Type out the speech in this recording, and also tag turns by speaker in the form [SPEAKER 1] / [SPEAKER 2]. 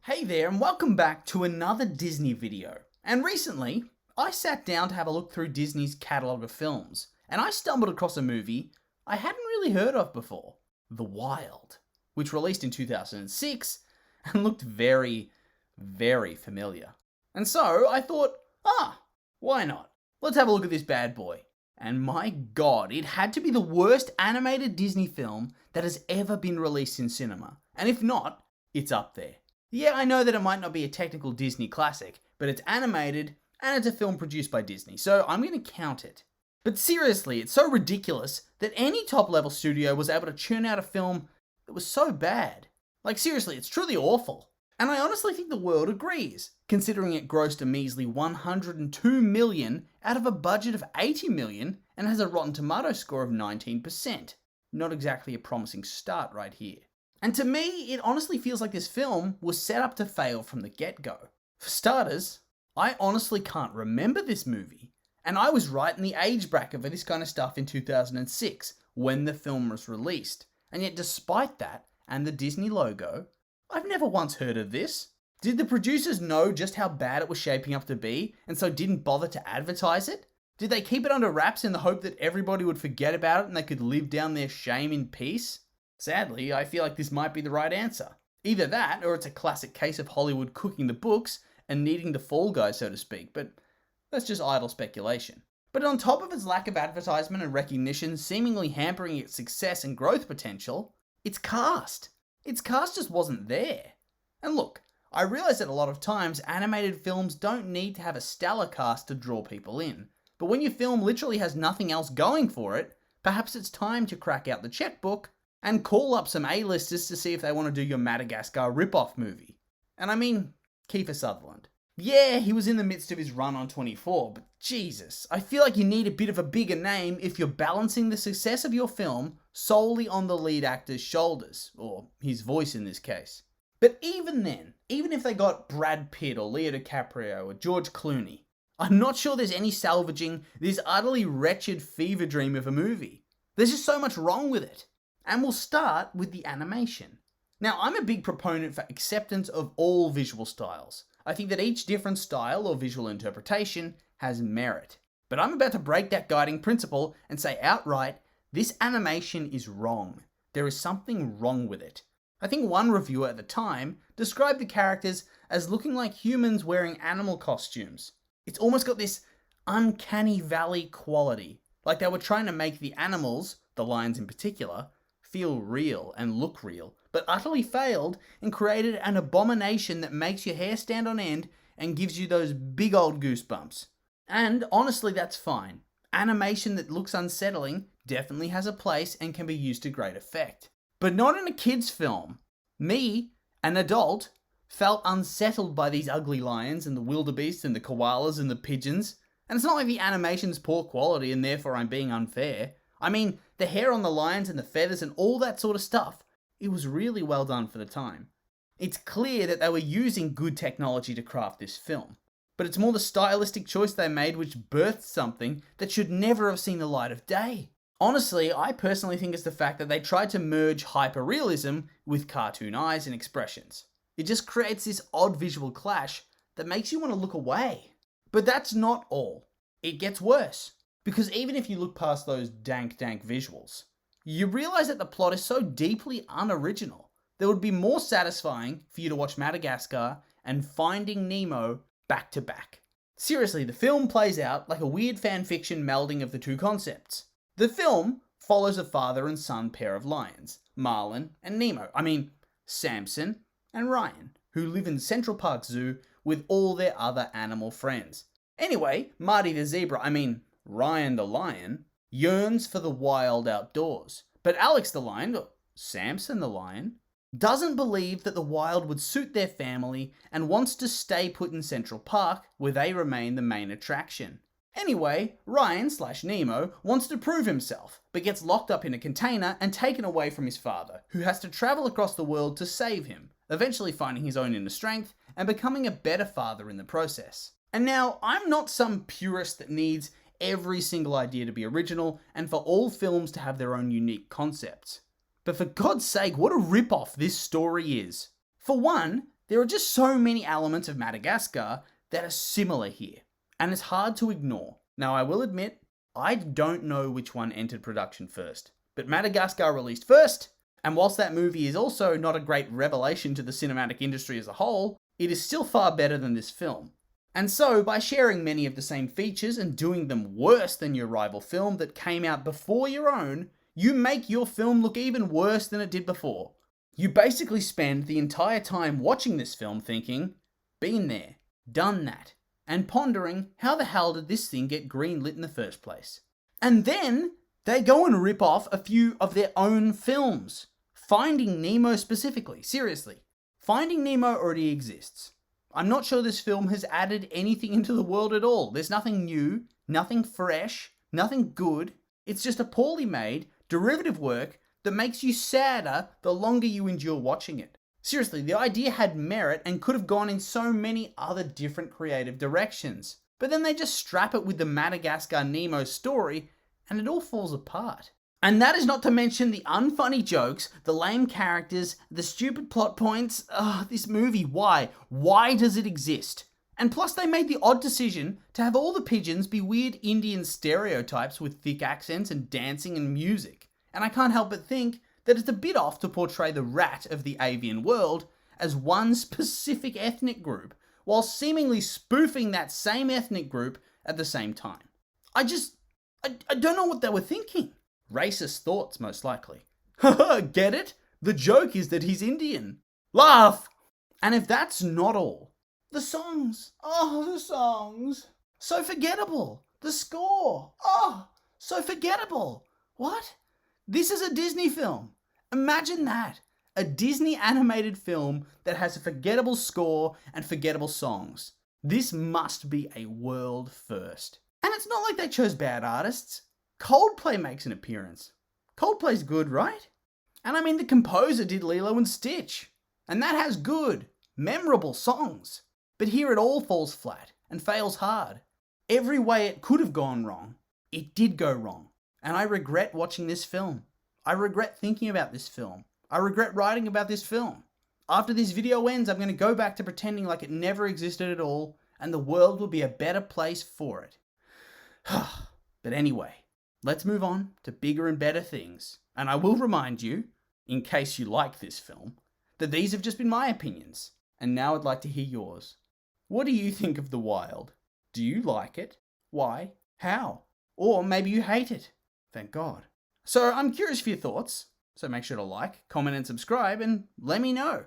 [SPEAKER 1] Hey there and welcome back to another Disney video. And recently, I sat down to have a look through Disney's catalogue of films, and I stumbled across a movie I hadn't really heard of before, The Wild, which released in 2006 and looked very, very familiar. And so I thought, why not? Let's have a look at this bad boy. And my god, it had to be the worst animated Disney film that has ever been released in cinema. And if not, it's up there. Yeah, I know that it might not be a technical Disney classic, but it's animated and it's a film produced by Disney, so I'm going to count it. But seriously, it's so ridiculous that any top-level studio was able to churn out a film that was so bad. Like seriously, it's truly awful. And I honestly think the world agrees, considering it grossed a measly $102 million out of a budget of $80 million and has a Rotten Tomatoes score of 19%. Not exactly a promising start right here. And to me, it honestly feels like this film was set up to fail from the get-go. For starters, I honestly can't remember this movie. And I was right in the age bracket for this kind of stuff in 2006, when the film was released. And yet despite that, and the Disney logo, I've never once heard of this. Did the producers know just how bad it was shaping up to be, and so didn't bother to advertise it? Did they keep it under wraps in the hope that everybody would forget about it and they could live down their shame in peace? Sadly, I feel like this might be the right answer. Either that, or it's a classic case of Hollywood cooking the books and needing the fall guy, so to speak, but that's just idle speculation. But on top of its lack of advertisement and recognition seemingly hampering its success and growth potential, its cast. Its cast just wasn't there. And look, I realise that a lot of times animated films don't need to have a stellar cast to draw people in, but when your film literally has nothing else going for it, perhaps it's time to crack out the checkbook and call up some A-listers to see if they want to do your Madagascar rip-off movie. And I mean, Kiefer Sutherland. Yeah, he was in the midst of his run on 24, but Jesus, I feel like you need a bit of a bigger name if you're balancing the success of your film solely on the lead actor's shoulders, or his voice in this case. But even then, even if they got Brad Pitt or Leo DiCaprio or George Clooney, I'm not sure there's any salvaging this utterly wretched fever dream of a movie. There's just so much wrong with it. And we'll start with the animation. Now, I'm a big proponent for acceptance of all visual styles. I think that each different style or visual interpretation has merit. But I'm about to break that guiding principle and say outright, this animation is wrong. There is something wrong with it. I think one reviewer at the time described the characters as looking like humans wearing animal costumes. It's almost got this uncanny valley quality, like they were trying to make the animals, the lions in particular, feel real and look real, but utterly failed and created an abomination that makes your hair stand on end and gives you those big old goosebumps. And honestly, that's fine. Animation that looks unsettling definitely has a place and can be used to great effect. But not in a kid's film. Me, an adult, felt unsettled by these ugly lions and the wildebeest and the koalas and the pigeons. And it's not like the animation's poor quality and therefore I'm being unfair. I mean, the hair on the lions and the feathers and all that sort of stuff, it was really well done for the time. It's clear that they were using good technology to craft this film, but it's more the stylistic choice they made which birthed something that should never have seen the light of day. Honestly, I personally think it's the fact that they tried to merge hyperrealism with cartoon eyes and expressions. It just creates this odd visual clash that makes you want to look away. But that's not all. It gets worse. Because even if you look past those dank visuals, you realise that the plot is so deeply unoriginal that it would be more satisfying for you to watch Madagascar and Finding Nemo back to back. Seriously, the film plays out like a weird fanfiction melding of the two concepts. The film follows a father and son pair of lions, Marlin and Nemo. Samson and Ryan, who live in Central Park Zoo with all their other animal friends. Anyway, Marty the zebra, Ryan the lion, yearns for the wild outdoors. But Alex the lion, or Samson the lion, doesn't believe that the wild would suit their family and wants to stay put in Central Park where they remain the main attraction. Anyway, Ryan/Nemo wants to prove himself, but gets locked up in a container and taken away from his father, who has to travel across the world to save him, eventually finding his own inner strength and becoming a better father in the process. And now, I'm not some purist that needs every single idea to be original and for all films to have their own unique concepts. But for God's sake, what a rip-off this story is. For one, There are just so many elements of Madagascar that are similar here, and it's hard to ignore. Now, I will admit, I don't know which one entered production first, but Madagascar released first, and whilst that movie is also not a great revelation to the cinematic industry as a whole, it is still far better than this film. And so, by sharing many of the same features and doing them worse than your rival film that came out before your own, you make your film look even worse than it did before. You basically spend the entire time watching this film thinking, been there, done that, and pondering how the hell did this thing get greenlit in the first place. And then they go and rip off a few of their own films. Finding Nemo specifically, seriously. Finding Nemo already exists. I'm not sure this film has added anything into the world at all. There's nothing new, nothing fresh, nothing good. It's just a poorly made, derivative work that makes you sadder the longer you endure watching it. Seriously, the idea had merit and could have gone in so many other different creative directions. But then they just strap it with the Madagascar Nemo story and it all falls apart. And that is not to mention the unfunny jokes, the lame characters, the stupid plot points. This movie, why? Why does it exist? And plus they made the odd decision to have all the pigeons be weird Indian stereotypes with thick accents and dancing and music. And I can't help but think that it's a bit off to portray the rat of the avian world as one specific ethnic group, while seemingly spoofing that same ethnic group at the same time. I don't know what they were thinking. Racist thoughts, most likely. Haha, get it? The joke is that he's Indian. Laugh! And if that's not all, the songs. Oh, the songs. So forgettable. The score. Oh, so forgettable. What? This is a Disney film. Imagine that. A Disney animated film that has a forgettable score and forgettable songs. This must be a world first. And it's not like they chose bad artists. Coldplay makes an appearance. Coldplay's good, right? And I mean, the composer did Lilo and Stitch. And that has good, memorable songs. But here it all falls flat and fails hard. Every way it could have gone wrong, it did go wrong. And I regret watching this film. I regret thinking about this film. I regret writing about this film. After this video ends, I'm going to go back to pretending like it never existed at all, and the world will be a better place for it. But anyway, let's move on to bigger and better things. And I will remind you, in case you like this film, that these have just been my opinions. And now I'd like to hear yours. What do you think of The Wild? Do you like it? Why? How? Or maybe you hate it. Thank God. So I'm curious for your thoughts. So make sure to like, comment and subscribe and let me know.